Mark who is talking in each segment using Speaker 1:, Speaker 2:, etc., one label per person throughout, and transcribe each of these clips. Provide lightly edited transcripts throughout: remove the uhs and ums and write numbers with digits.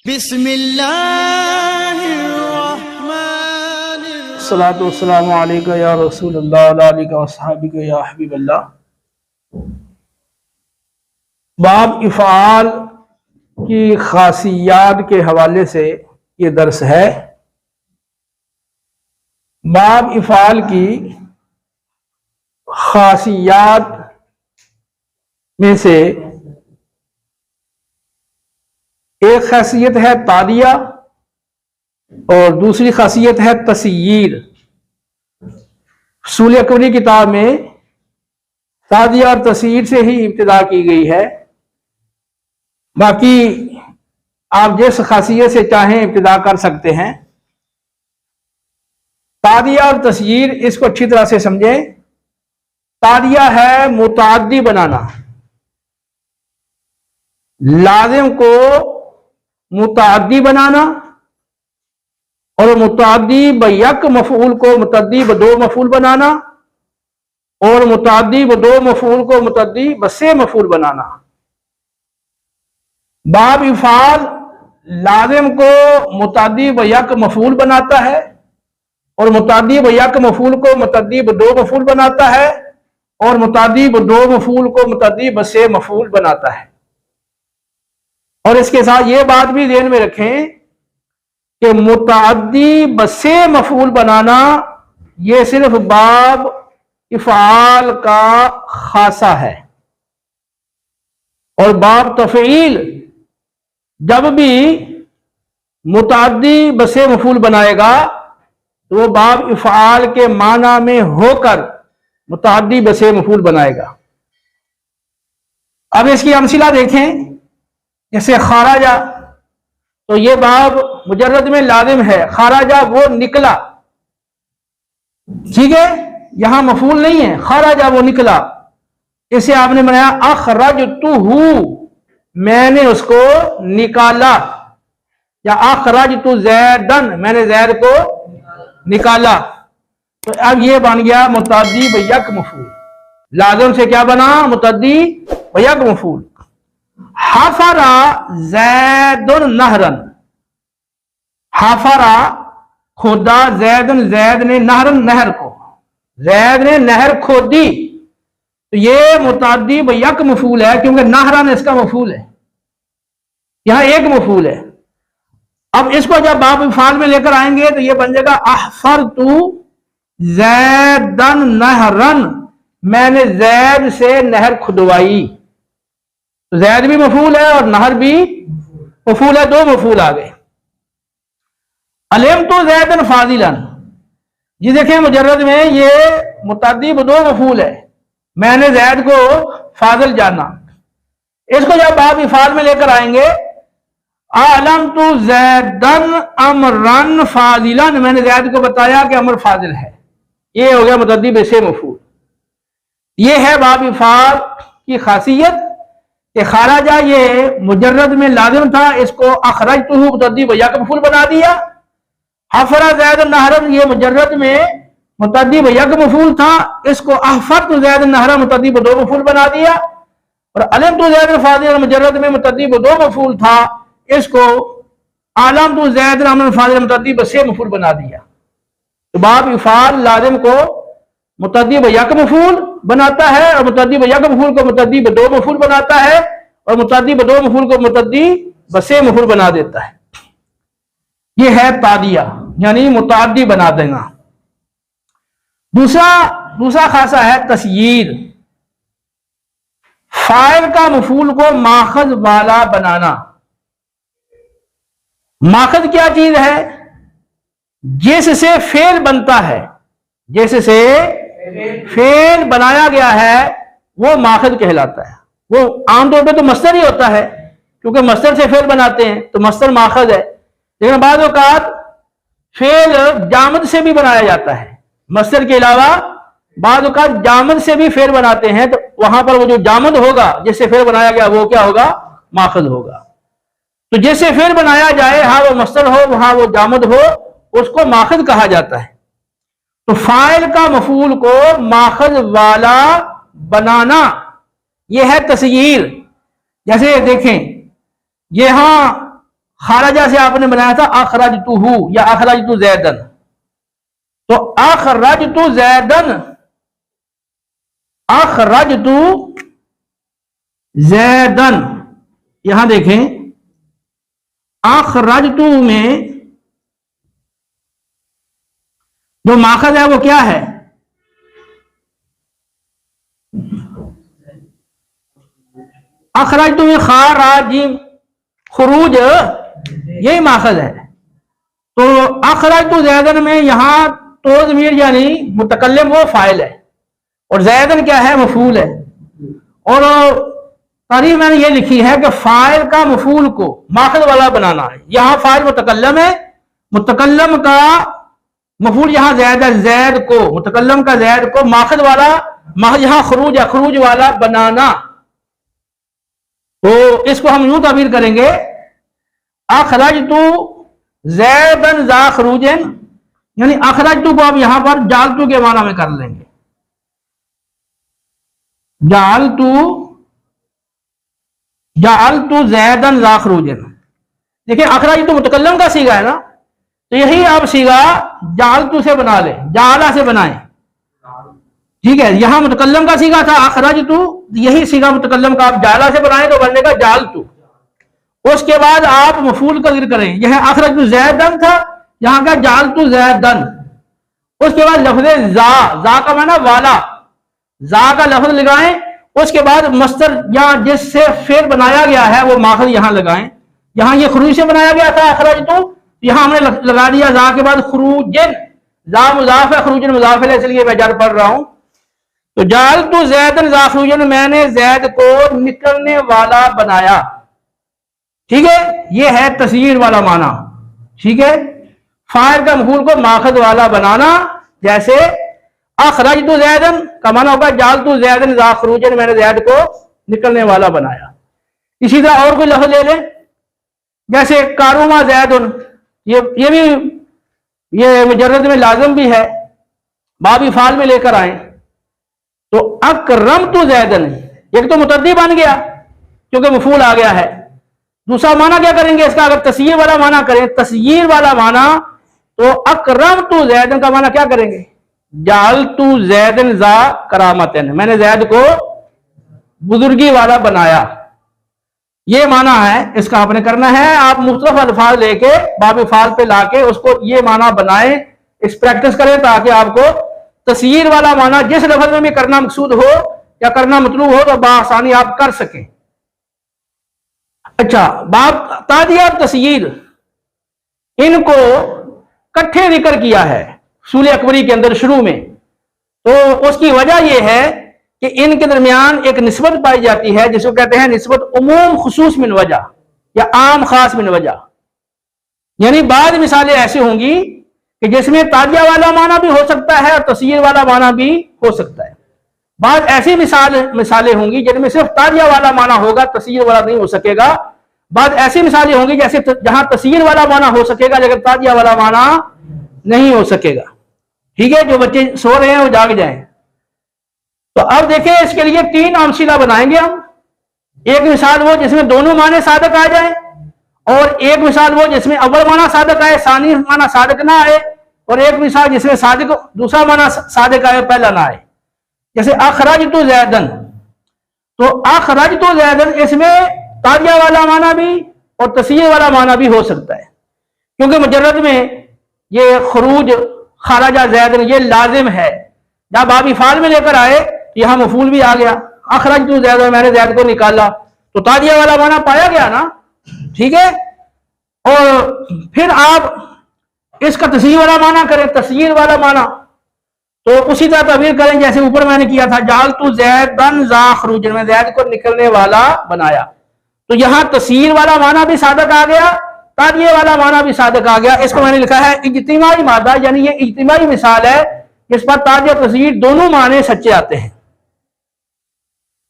Speaker 1: बिस्मिल्लाहिर्रहमानिर्रहीम। अस्सलामु अलैका या रसूलल्लाह व अलैका वस्सहाबिका या हबीबल्लाह। बाब इफ़ाल की खासियात के हवाले से ये दर्स है। बाब इफ़ाल की खासियात में से एक खासियत है तादिया और दूसरी खासियत है तस्यीर। उसूल अकबरी किताब में तादिया और तस्यीर से ही इब्तिदा की गई है। बाकी आप जिस खासियत से चाहें इब्तिदा कर सकते हैं। तादिया और तस्यीर इसको अच्छी तरह से समझें। तादिया है मुताद्दी बनाना, लाजिम को मुताद्दी बनाना और मुताद्दी बयक मफूल को मुतद्दी बदो मफूल बनाना और मुताद्दी बदो मफूल को मुतद्दी बसे मफूल बनाना। बाब इफ़ाल लाजिम को मुताद्दी बयक मफूल बनाता है और मुताद्दी बयक मफूल को मुतद्दी बदो मफूल बनाता है और मुताद्दी बदो मफूल को मुतद्दी बसे मफूल बनाता है। और इसके साथ ये बात भी ध्यान में रखें कि मुताद्दी बसे मफूल बनाना ये सिर्फ बाब इफ़ाल का खासा है और बाब तफ़ईल जब भी मुताद्दी बसे मफूल बनाएगा तो वो बाब इफ़ाल के माना में होकर मुताद्दी बसे मफूल बनाएगा। अब इसकी अमसिला देखें। जैसे खाराजा, तो ये बाब मुजर्रद में लाजिम है। खाराजा वो निकला, ठीक है, यहां मफूल नहीं है। खाराजा वो निकला, इसे आपने बनाया अखरजतुहु, मैंने उसको निकाला, या अखरजतु ज़ैदन, मैंने ज़ैद को निकाला। तो अब ये बन गया मुतद्दी बयक मफूल। लाजिम से क्या बना? मुतद्दी बयक मफूल। हाफरा ज़ैदुन नहरन, हाफरा खोदा, ज़ैदुन ज़ैद ने, नहरन नहर को, ज़ैद ने नहर खोदी। तो ये मुतद्दी बयक मफूल है क्योंकि नहरन इसका मफूल है, यहां एक मफूल है। अब इसको जब बाब इफ़ाल में लेकर आएंगे तो ये बन जाएगा अहफरतु ज़ैदन नहरन, मैंने ज़ैद से नहर खुदवाई। तो ज़ैद भी मफूल है और नहर भी मफूल है, दो मफूल आ गए। अलिमतु ज़ैदन फाज़िलन, ये देखें मुजर्रद में ये मुतद्दी दो मफूल है, मैंने ज़ैद को फाज़िल जाना। इसको जब बाब इफ़ाल में लेकर आएंगे, अलमतु ज़ैदन अमरन फाज़िलन, मैंने ज़ैद को बताया कि अमर फाज़िल है। ये हो गया मुतद्दी बसे मफूल। ये है बाब इफ़ाल की खासियत कि खाराजा ये मुजर्रद में लाजिम था, इसको अखरजतुहु मुतद्दी बयक मफूल बना दिया। हफरा ज़ैद नहरन ये मुजर्रद में मुतद्दी बयक मफूल था, इसको अहफरतु ज़ैद नहरन मुतद्दी बदो मफूल बना दिया। और अलमतु ज़ैद फाज़िल मुजर्रद में मुतद्दी बदो मफूल था, इसको अलमतु ज़ैद अमर फाज़िल मुतद्दी बसे मफूल बना दिया। तो बाब इफ़ाल लाजिम को मुतद्दी बयक मफूल बनाता है और मुतद्दी बयक मफूल को मुतद्दी बदो मफूल बनाता है और मुतद्दी बदो मफूल को मुतद्दी बसे मफूल बना देता है। यह है तादिया, यानी मुतद्दी बना देना। दूसरा खासा है तस्यीर, फाइल का मफूल को माखज वाला बनाना। माखज क्या चीज है? जिससे फेल बनता है, जिससे फेल बनाया गया है वो माखज कहलाता है। वो आमतौर पे तो मस्तर ही होता है क्योंकि मस्तर से फेल बनाते हैं तो मस्तर माखज है। लेकिन बाद औकात फेल जामद से भी बनाया जाता है, मस्तर के अलावा बाद औकात जामद से भी फेल बनाते हैं। तो वहां पर वो जो जामद होगा जिससे फेल बनाया गया वो क्या होगा? माखज होगा। तो जिससे फेल बनाया जाए, हाँ वो मस्तर हो वहां वो जामद हो, उसको माखज कहा जाता है। तो फाइल का मफूल को माखज वाला बनाना यह है तस्यीर। जैसे देखें यहां खारजा से आपने बनाया था अखरजतुहु या अखरजतु ज़ैदन, तो अखरजतु ज़ैदन, अखरजतु ज़ैदन, यहां देखें अखरजतु में जो माखज है वो क्या है? अखरजतु में खाराजिम खुरूज, यही माखज है। तो अखरजतु ज़ैदन में यहां तो ज़मीर यानी मुतकल्लिम वो फाइल है और ज़ैदन क्या है? मफूल है। और तारीफ मैंने ये लिखी है कि फाइल का मफूल को माखज वाला बनाना है। यहां फाइल मुतकल्लम है, मुतकल्लम का मफूल यहां ज़ैद है, ज़ैद को, मुतकल्लम का ज़ैद को माखज वाला, यहां खरूज है, खरूज वाला बनाना। तो इसको हम यूं ताबीर करेंगे अखरजतु ज़ैदन ज़ा खरूजन, यानी अखरजतु को आप यहां पर जालतु के माना में कर लेंगे, जालतु जालतु ज़ैदन ज़ा खरूजन। देखिए अखरजतु मुतकल्लम का सीगा है ना, तो यही आप सीगा जालतु से बना ले, जाला से बनाए, ठीक है। यहां मुतकल्लम का सीगा था अखरजतु, यही सीगा मुतकल्लम का आप जाला से बनाए तो बनने का जालतु। उसके बाद आप मफूल का जिक्र करें, यह अखरजतु ज़ैदन था, यहां का जालतु ज़ैदन। उसके बाद लफ्ज़े जा, जा का माना वाला, जा का लफ्ज लगाएं। उसके बाद मस्तर या जिससे फेर बनाया गया है वो माखज यहां लगाएं। यहां ये खरूज से बनाया गया था अखरजतु, यहां हमने लगा दिया जा के बाद खरूजन, जा मुजाफ है, खरूजन मुजाफ है, इसलिए मैं जर पढ़ रहा हूं। तो जालतु ज़ैदन ज़ा खरूजन, मैंने ज़ैद को निकलने वाला बनाया, ठीक है। ये है तस्यीर वाला माना, ठीक है। फाइल का मफूल को माखज वाला बनाना, जैसे अखरजतु ज़ैदन का माना होगा जालतु ज़ैदन ज़ा खरूजन, मैंने ज़ैद को निकलने वाला बनाया। इसी तरह और कोई लफ्ज ले लें, जैसे कारुमा ज़ैदुन, ये भी ये मुजर्रद में लाजिम भी है, बाबी फाल में लेकर आए। तो अकरमतु ज़ैदन, एक तो मुतद्दी बन गया क्योंकि मफूल आ गया है। दूसरा माना क्या करेंगे इसका? अगर तस्यीर वाला माना करें, तस्यीर वाला माना, तो अकरमतु ज़ैदन का माना क्या करेंगे? जालतु ज़ैदन ज़ा करामतन, मैंने ज़ैद को बुजुर्गी वाला बनाया। ये माना है, इसका आपने करना है। आप मुख्तलिफ अल्फाज लेके बाब फाल पे लाके उसको ये माना बनाए, इस प्रैक्टिस करें ताकि आपको तस्यीर वाला माना जिस लफ्ज में भी करना मकसूद हो या करना मतलूब हो तो बआसानी आप कर सकें। अच्छा, बाब तादिया तस्यीर, इनको इकट्ठे जिक्र किया है सूल अकबरी के अंदर शुरू में। तो उसकी वजह यह है कि इनके दरमियान एक निस्बत पाई जाती है जिसको कहते हैं निस्बत उमूम खुसूस मिन वजह या आम खास मिन वजह। यानी बाद मिसालें ऐसी होंगी कि जिसमें ताजिया वाला माना भी हो सकता है और तस्यीर वाला माना भी हो सकता है। बाद ऐसी मिसालें होंगी जिनमें सिर्फ ताजिया वाला माना होगा, तस्यीर वाला नहीं हो सकेगा। बाद ऐसी मिसालें होंगी जैसे जहां तस्यीर वाला माना हो सकेगा लेकिन ताजिया वाला माना नहीं हो सकेगा, ठीक है। जो बच्चे सो रहे हैं वो जाग जाएं। तो अब देखें, इसके लिए 3 अमसिला बनाएंगे हम। एक मिसाल वो जिसमें दोनों माने सादक आ जाए, और एक मिसाल वो जिसमें अव्वल माना सादक आए, सानी माना सादक ना आए, और एक मिसाल जिसमें सादक दूसरा माना सादक आए, पहला ना आए। जैसे अखरजतु ज़ैदन, तो अखरजतु ज़ैदन इसमें ताजिया वाला माना भी और तस्यीर वाला माना भी हो सकता है, क्योंकि मुजर्रद में ये खरूज खराजा ज़ैदन ये लाजिम है। जब बाबी फाल में लेकर आए तो यहां मफूल भी आ गया, अखरजतु ज़ैदन, मैंने ज़ैद को निकाला, तो ताजिया वाला माना पाया गया ना, ठीक है। और फिर आप इसका तस्यीर वाला माना करें, तस्यीर वाला माना तो उसी तरह तबीर करें जैसे ऊपर मैंने किया था, जालतु ज़ैदन ज़ा खरूजन, मैं ज़ैद को निकलने वाला बनाया। तो यहां तस्यीर वाला माना भी सादक आ गया, ताजिया वाला माना भी सादक आ गया। इसको मैंने लिखा है इज्तिमाई मादा, यानी ये इज्तिमाई मिसाल है जिस पर ताजिया तस्यीर दोनों माने सच्चे आते हैं।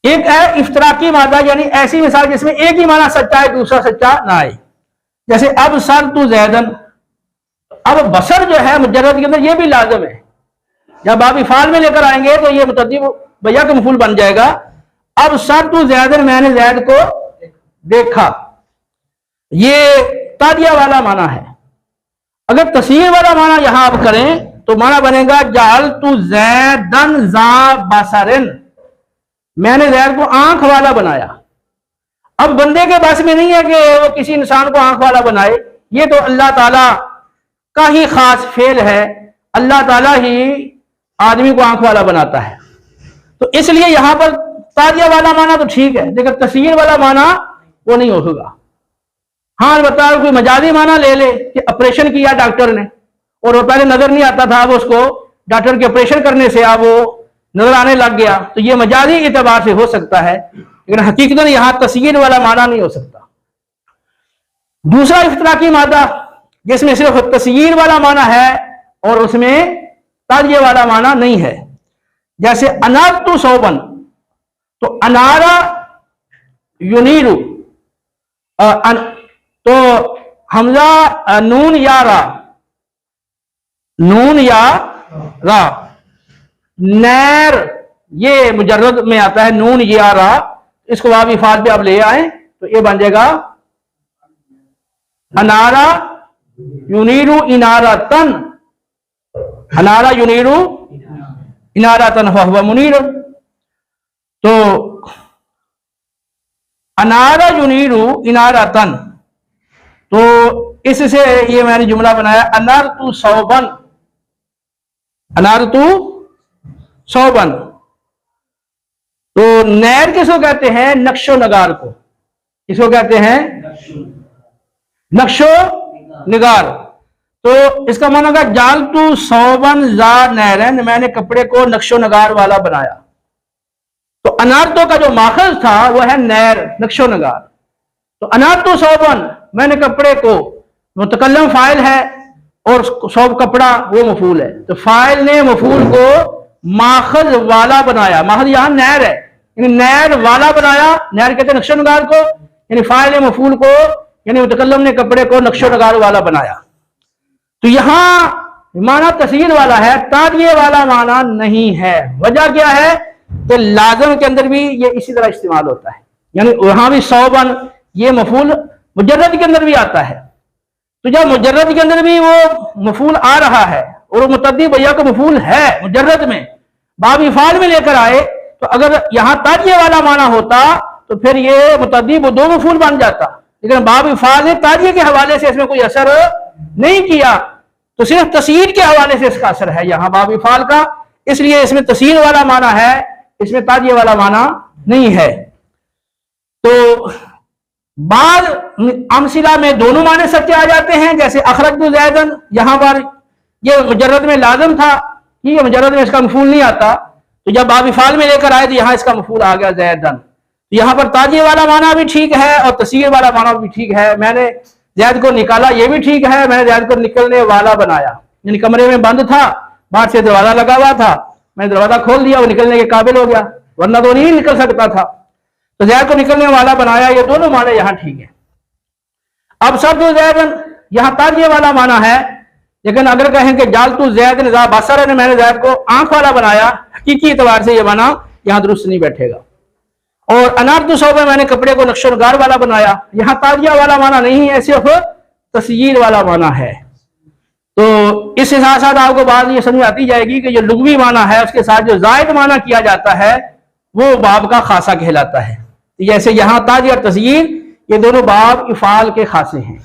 Speaker 1: एक है इफ्तराकी मादा, यानी ऐसी मिसाल जिसमें एक ही माना सच्चा है दूसरा सच्चा ना आए, जैसे अब सर तू ज़ैदन। अब बसर जो है मुजर्रद के अंदर ये भी लाजिम है, जब बाबी फाल में लेकर आएंगे तो ये मुतद्दी भैया का मफूल बन जाएगा। अब सर तू ज़ैदन, मैंने ज़ैद को देखा, ये तादिया वाला माना है। अगर तस्यीर वाला माना यहां आप करें तो माना बनेगा जाल तू जैदन जा बसरिन, मैंने जैद को आंख वाला बनाया। अब बंदे के बस में नहीं है कि वो किसी इंसान को आंख वाला बनाए, ये तो अल्लाह ताला का ही खास फेल है, अल्लाह ताला ही आदमी को आंख वाला बनाता है। तो इसलिए यहां पर तादिया वाला माना तो ठीक है, लेकिन तस्यीर वाला माना वो नहीं होगा। हाँ बताओ कोई मजाजी माना ले ले कि ऑपरेशन किया डॉक्टर ने और वो पहले नजर नहीं आता था, अब उसको डॉक्टर के ऑपरेशन करने से अब वो नजर आने लग गया, तो ये मजाजी एतबार से हो सकता है, लेकिन हकीकतन यहां तस्यीर वाला माना नहीं हो सकता। दूसरा इख्तिलाफी मादा जिसमें सिर्फ तस्यीर वाला माना है और उसमें तादिया वाला माना नहीं है, जैसे अनार तू सौबन, तो अनारा यूनीरू, तो हमजा नून या रा, नून या रा, नैर ये मुजर्रद में आता है, नून या रा, इसको आप इफाद पे आप ले आए तो ये बन जाएगा अनारा यूनीरू इनारा तन, अनारा यूनीरू इनारा तन फहुवा मुनीर। तो अनारा यूनीरू इनारा तन, तो इससे ये मैंने जुमला बनाया अनार तू सौबन, अनार तू सौबन। तो नैर किसको कहते हैं? नक्शो नगार को। किसको कहते हैं? नक्शो निगार। तो इसका माना होगा जाल तू सौबन जा नैरन, मैंने कपड़े को नक्शो नगार वाला बनाया। तो अनारतो का जो माखज था वो है नैर, नक्शो नगार। तो अनारतो सौबन, मैंने कपड़े को, मुतकल्लम फाइल है और सौब कपड़ा वो मफूल है, तो फाइल ने मफूल को माखज वाला बनाया। माखज यहां नैर है, यानी नैर वाला बनाया, नैर कहते हैं नक्शो नगार को, यानी फाइल ने मफूल को, यानी मुतकल्लम ने कपड़े को नक्शो नगार वाला बनाया। तो यहां माना तस्यीर वाला है, तादिये वाला माना नहीं है। वजह क्या है? तो लाजम के अंदर भी ये इसी तरह इस्तेमाल होता है, यानी वहां भी सौबन ये मफूल मुजर्रद के अंदर भी आता है। तो जब मुजर्रद के अंदर भी वो मफूल आ रहा है और वो मुतद्दी बैया का मफूल है मुजर्रद में, बाब इफाल में लेकर आए, तो अगर यहां ताजिए वाला माना होता तो फिर ये मुतद्दी वो दो मफूल बन जाता, लेकिन बाब इफाल ने ताजिए के हवाले से इसमें कोई असर नहीं किया, तो सिर्फ तस्यीर के हवाले से इसका असर है यहां बाब इफाल का, इसलिए इसमें तस्यीर वाला माना है, इसमें ताजिए वाला माना नहीं है। तो बाद अमसिला में दोनों माने सच्चे आ जाते हैं, जैसे अखरजतु ज़ैदन, यहां पर ये मुजर्रद में लाजम था कि ये मुजर्रद में इसका मफूल नहीं आता, तो जब बाब इफाल में लेकर आए तो यहां इसका मफूल आ गया ज़ैदन। तो यहां पर ताजिए वाला माना भी ठीक है और तस्यीर वाला माना भी ठीक है। मैंने ज़ैद को निकाला, ये भी ठीक है, मैंने ज़ैद को निकलने वाला बनाया, यानी कमरे में बंद था, बाहर से दरवाजा लगा हुआ था, मैंने दरवाजा खोल दिया, वो निकलने के काबिल हो गया, वरना तो नहीं निकल सकता था, तो ज़ैद को निकलने वाला बनाया। ये दोनों माने यहां ठीक है। अब सब जो ज़ैदन यहां ताजिए वाला माना है, लेकिन अगर कहें कि जाल तू ज़ैदन ज़ा बसर ने मैंने ज़ैद को आंख वाला बनाया, हकीकी एतबार से ये माना यहां दुरुस्त नहीं बैठेगा। और अनार तो सौबे मैंने कपड़े को नक्शोनगार वाला बनाया, यहां ताजिया वाला माना नहीं है, सिर्फ तस्यीर वाला माना है। तो इस साथ साथ आपको बात ये समझ आती जाएगी कि जो लुग़वी माना है उसके साथ जो जायद माना किया जाता है वो बाब का खासा कहलाता है। जैसे यहां ताजिया और तस्यीर ये दोनों बाब इफाल के खासे हैं।